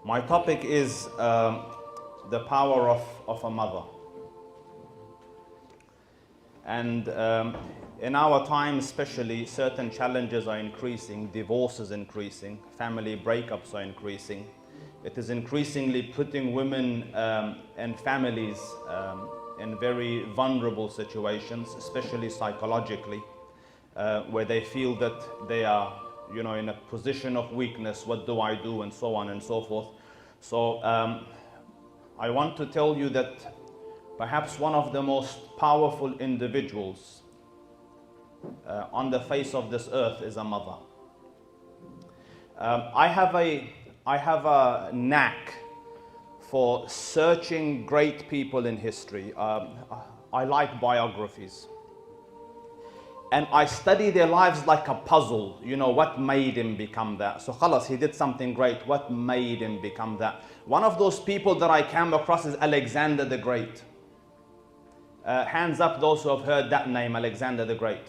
My topic is the power of a mother. And in our time especially, certain challenges are increasing, divorce is increasing, family breakups are increasing. It is increasingly putting women and families in very vulnerable situations, especially psychologically, where they feel that they are in a position of weakness. What do I do? And so on and so forth. So I want to tell you that perhaps one of the most powerful individuals on the face of this earth is a mother. I have a knack for searching great people in history. I like biographies. And I study their lives like a puzzle. What made him become that? So khalas, he did something great. What made him become that? One of those people that I came across is Alexander the Great. Hands up those who have heard that name, Alexander the Great.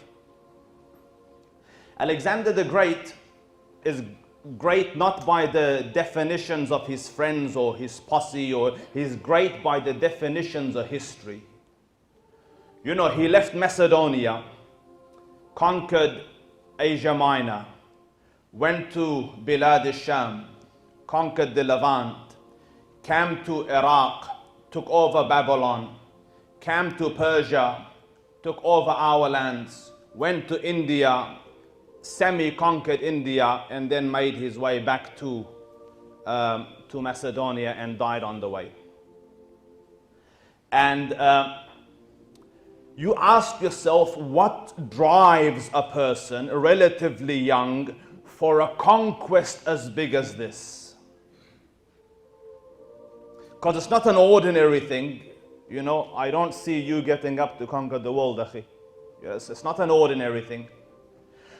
Alexander the Great is great not by the definitions of his friends or his posse, or he's great by the definitions of history. He left Macedonia, conquered Asia Minor, went to Bilad al-Sham, conquered the Levant, came to Iraq, took over Babylon, came to Persia, took over our lands, went to India, semi-conquered India, and then made his way back to Macedonia and died on the way. And you ask yourself, what drives a person relatively young for a conquest as big as this? Because it's not an ordinary thing. I don't see you getting up to conquer the world, akhi. Yes, it's not an ordinary thing.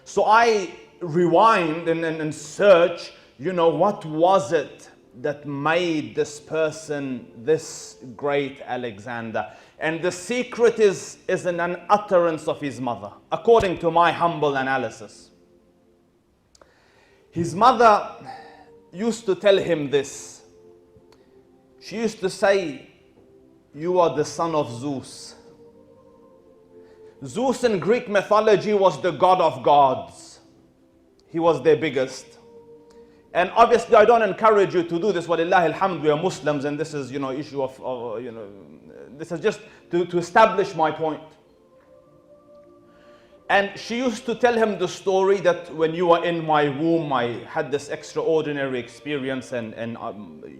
So I rewind and search, what was it that made this person this great Alexander? And the secret is in an utterance of his mother, according to my humble analysis. His mother used to tell him this. She used to say, "You are the son of Zeus." Zeus in Greek mythology was the god of gods. He was their biggest. And obviously I don't encourage you to do this. Walillahi alhamd, we are Muslims, and this is, issue of, this is just to establish my point. And she used to tell him the story that when you were in my womb, I had this extraordinary experience, and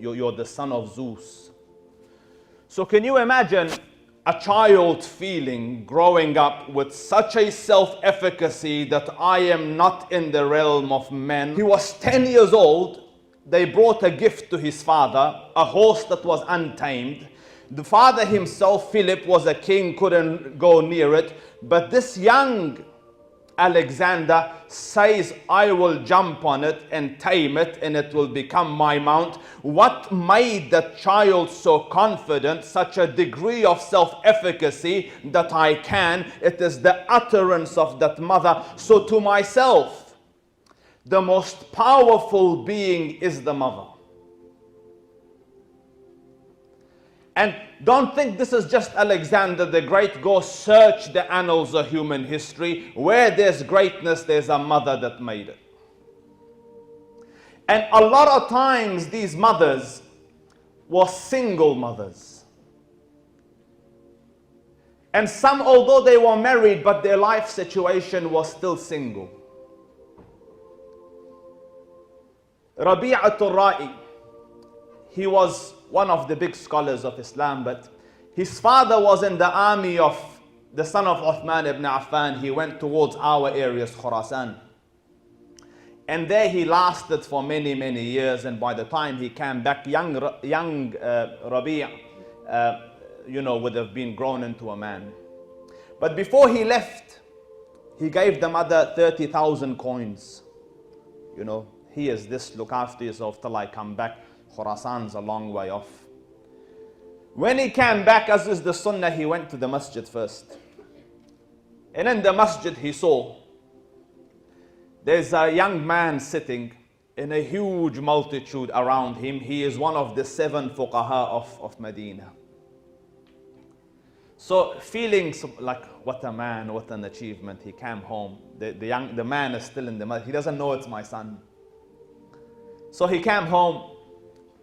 you're the son of Zeus. So can you imagine a child feeling, growing up with such a self-efficacy that I am not in the realm of men? He was 10 years old. They brought a gift to his father, a horse that was untamed. The father himself, Philip, was a king, couldn't go near it. But this young Alexander says, "I will jump on it and tame it, and it will become my mount." What made that child so confident, such a degree of self-efficacy that I can? It is the utterance of that mother. So to myself, the most powerful being is the mother. And don't think this is just Alexander the Great. Go search the annals of human history. Where there's greatness, there's a mother that made it. And a lot of times these mothers were single mothers. And some, although they were married, but their life situation was still single. Rabi'atul Ra'i, he was one of the big scholars of Islam, but his father was in the army of the son of Uthman ibn Affan. He went towards our areas, Khurasan. And there he lasted for many, many years. And by the time he came back, young Rabi' would have been grown into a man. But before he left, he gave the mother 30,000 coins. He is this, look after yourself till I come back. Khurasan's a long way off. When he came back, as is the sunnah, he went to the masjid first. And in the masjid he saw there's a young man sitting in a huge multitude around him. He is one of the 7 fuqaha of Medina. So feeling like, what a man, what an achievement. He came home. The man is still in the mud. He doesn't know it's my son. So he came home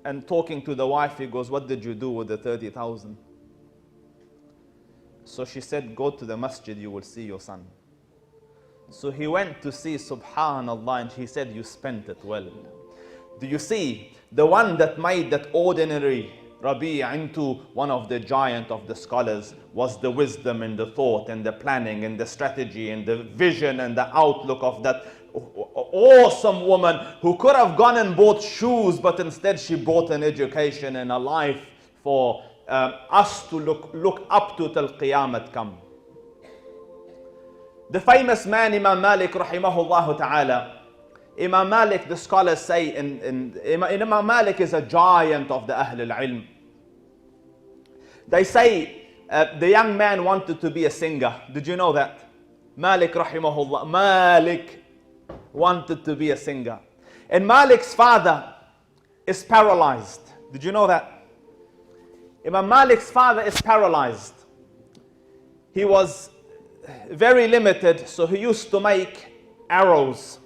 and talking to the wife, he goes, what did you do with the 30,000? So she said, go to the masjid, you will see your son. So he went to see, subhanallah, and he said, you spent it well. Do you see? The one that made that ordinary Rabi' into one of the giant of the scholars was the wisdom and the thought and the planning and the strategy and the vision and the outlook of that awesome woman who could have gone and bought shoes, but instead she bought an education and a life for us to look up to till Qiyamah come. The famous man Imam Malik rahimahullah ta'ala. Imam Malik, the scholars say, Imam Malik is a giant of the Ahl al-Ilm. They say the young man wanted to be a singer. Did you know that? Malik rahimahullah, Malik wanted to be a singer. And Malik's father is paralyzed. Did you know that? Imam Malik's father is paralyzed. He was very limited, so he used to make arrows.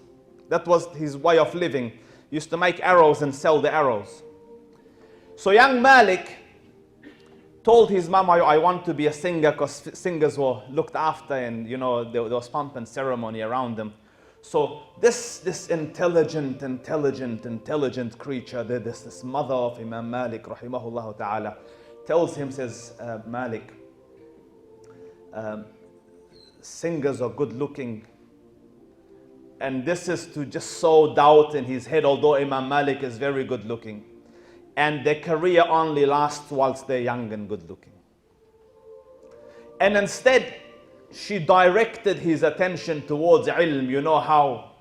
That was his way of living. He used to make arrows and sell the arrows. So young Malik told his mom, I want to be a singer, because singers were looked after, and there was pomp and ceremony around them. So this intelligent creature, this mother of Imam Malik rahimahullah ta'ala, tells him, says, Malik, singers are good looking. And this is to just sow doubt in his head, although Imam Malik is very good looking. And their career only lasts whilst they're young and good looking. And instead, she directed his attention towards ilm. You know how?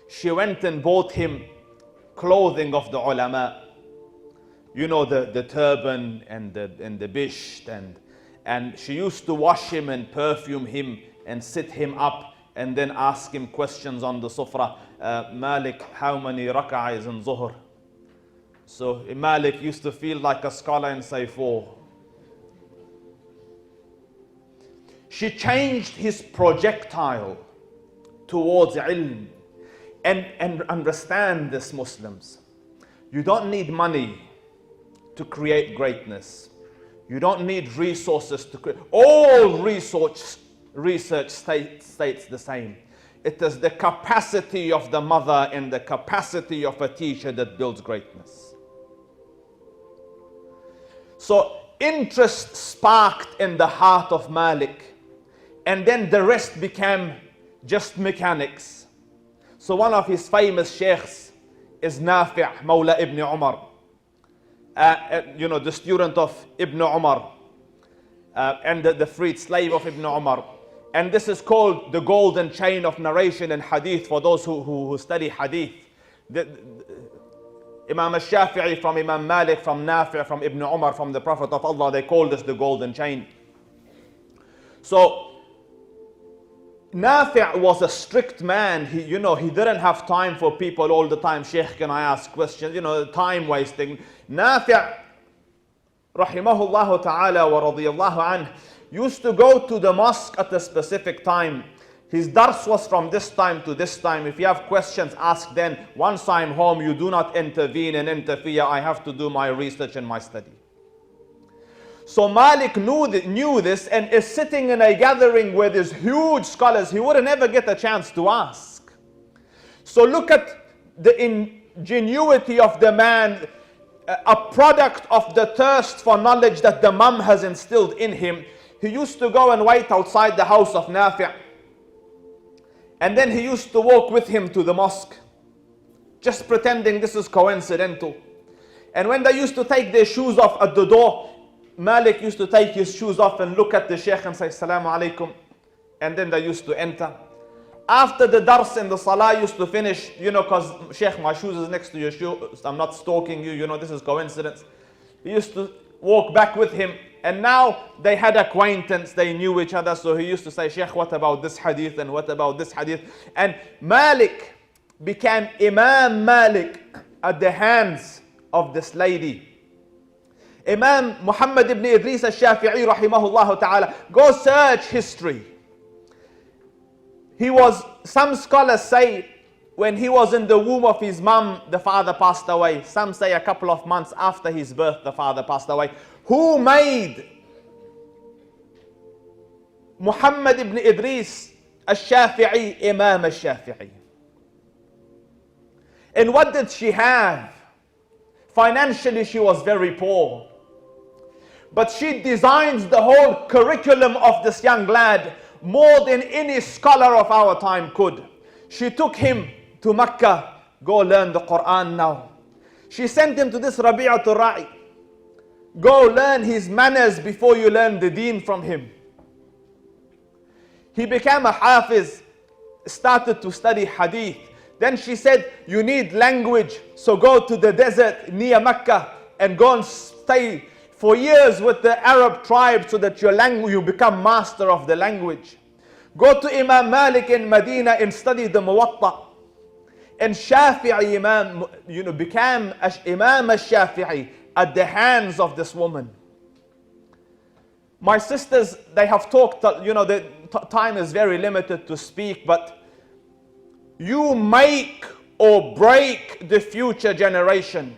She went and bought him clothing of the ulama. You know, the turban and the bisht. And she used to wash him and perfume him and sit him up and then ask him questions on the sufra. Malik, how many rak'ah is in Zuhr? So Malik used to feel like a scholar and say 4. She changed his projectile towards ilm. And understand this, Muslims. You don't need money to create greatness. You don't need resources to create. All research states the same. It is the capacity of the mother and the capacity of a teacher that builds greatness. So interest sparked in the heart of Malik, and then the rest became just mechanics. So one of his famous sheikhs is Nafi' Mawla Ibn Umar, the student of Ibn Umar, and the freed slave of Ibn Umar. And this is called the golden chain of narration in hadith for those who study hadith. Imam al-Shafi'i from Imam Malik, from Nafi', from Ibn Umar, from the Prophet of Allah, they call this the golden chain. So Nafi' was a strict man. He didn't have time for people all the time. Sheikh, can I ask questions? Time wasting. Nafi' rahimahullah ta'ala wa radiyallahu anh used to go to the mosque at a specific time. His dars was from this time to this time. If you have questions, ask then. Once I'm home, you do not intervene and interfere. I have to do my research and my study. So Malik knew this and is sitting in a gathering where there's huge scholars. He would never get a chance to ask. So look at the ingenuity of the man, a product of the thirst for knowledge that the mum has instilled in him. He used to go and wait outside the house of Nafi'. And then he used to walk with him to the mosque, just pretending this is coincidental. And when they used to take their shoes off at the door, Malik used to take his shoes off and look at the sheikh and say, Assalamu alaikum. And then they used to enter. After the dars and the salah used to finish, because sheikh, my shoes is next to your shoes, I'm not stalking you, this is coincidence. He used to walk back with him. And now they had acquaintance, they knew each other. So he used to say, Sheikh, what about this hadith and what about this hadith? And Malik became Imam Malik at the hands of this lady. Imam Muhammad ibn Idris al-Shafi'i rahimahullah ta'ala. Go search history. Some scholars say, when he was in the womb of his mom, the father passed away. Some say a couple of months after his birth, the father passed away. Who made Muhammad ibn Idris al-Shafi'i Imam al-Shafi'i? And what did she have? Financially, she was very poor. But she designs the whole curriculum of this young lad more than any scholar of our time could. She took him to Mecca. Go learn the Quran now. She sent him to this Rabi'atul Ra'i. Go learn his manners before you learn the deen from him. He became a hafiz, started to study hadith. Then she said, you need language, so go to the desert near Mecca and go and stay for years with the Arab tribe so that you become master of the language. Go to Imam Malik in Medina and study the Muwatta. And Shafi'i Imam, became Imam al-Shafi'i at the hands of this woman. My sisters, they have talked, the time is very limited to speak, but you make or break the future generation.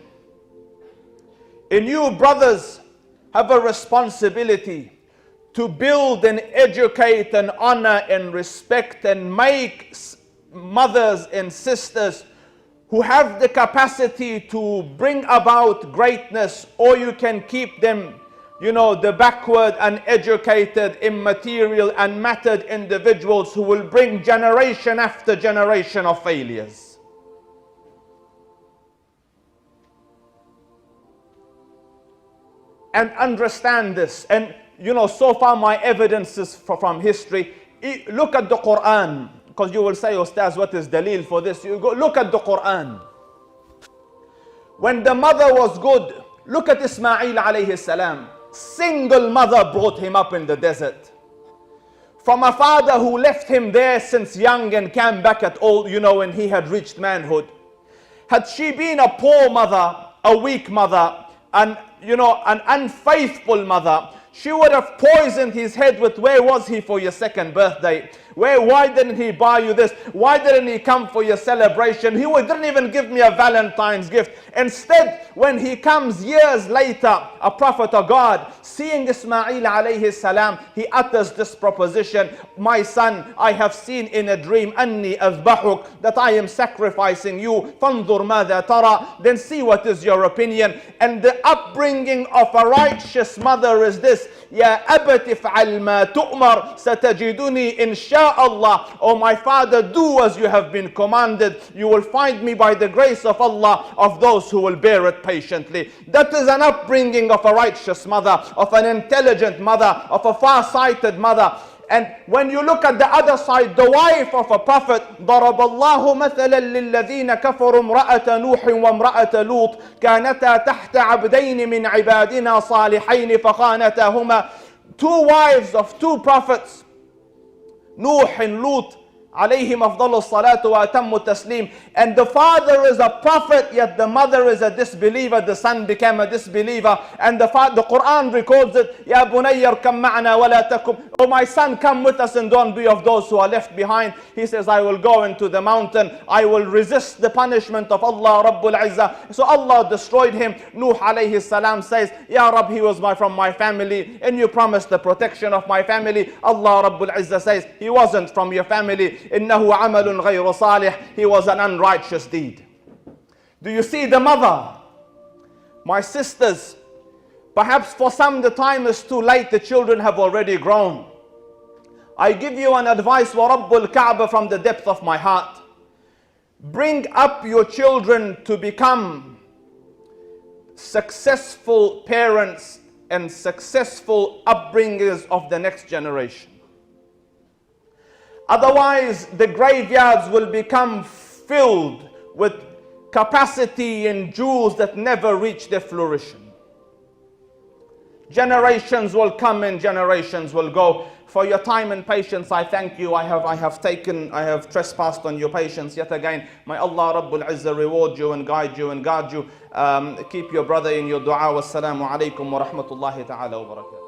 And you brothers have a responsibility to build and educate and honor and respect and make mothers and sisters who have the capacity to bring about greatness, or you can keep them, the backward, uneducated, immaterial, unmattered individuals who will bring generation after generation of failures. And understand this. And so far my evidence is from history. Look at the Quran, because you will say, Ustaz, what is dalil for this? You go look at the Quran. When the mother was good, look at Ismail alayhi salam. Single mother brought him up in the desert. From a father who left him there since young and came back at old, when he had reached manhood. Had she been a poor mother, a weak mother, and an unfaithful mother, she would have poisoned his head with, where was he for your second birthday? Why didn't he buy you this? Why didn't he come for your celebration? He didn't even give me a Valentine's gift. Instead, when he comes years later, a prophet of God, seeing Ismail alayhi salam, he utters this proposition, my son, I have seen in a dream, أني أذبحك, that I am sacrificing you, فانظر ماذا ترى, then see what is your opinion. And the upbringing of a righteous mother is this, يا أبت افعل ما تؤمر ستجدني إن شاء الله. Oh my father, do as you have been commanded. You will find me by the grace of Allah of those who will bear it patiently. That is an upbringing of a righteous mother, of an intelligent mother, of a far-sighted mother. And when you look at the other side, the wife of a prophet, ضرب الله مثلا للذين كفروا امرأة نوح وامرأة لوط كانتا تحت عبدين من عبادنا صالحين فخانتاهما. Two wives of two prophets, Nuh and Lut, عليهم أفضل الصلاة وأتم التسليم. And the father is a prophet, yet the mother is a disbeliever. The son became a disbeliever. And the Quran records it. يا بني اركب معنا ولا تكن. Oh my son, come with us and don't be of those who are left behind. He says, I will go into the mountain. I will resist the punishment of Allah Rabbul Izzah. So Allah destroyed him. Nuh alayhi salam says, Ya Rabb, he was from my family, and you promised the protection of my family. Allah Rabbul Izzah says, he wasn't from your family. إنه عمل غير صالح. He was an unrighteous deed. Do you see the mother? My sisters, perhaps for some the time is too late. The children have already grown. I give you an advice, وَرَبُّ الْكَعْبَ, from the depth of my heart. Bring up your children to become successful parents and successful upbringers of the next generation. Otherwise, the graveyards will become filled with capacity and jewels that never reach their flourishing. Generations will come and generations will go. For your time and patience, I thank you. I have trespassed on your patience yet again. May Allah Rabbul Izzah reward you and guide you and guard you. Keep your brother in your dua. Wassalamu alaikum wa rahmatullahi ta'ala wa barakatuh.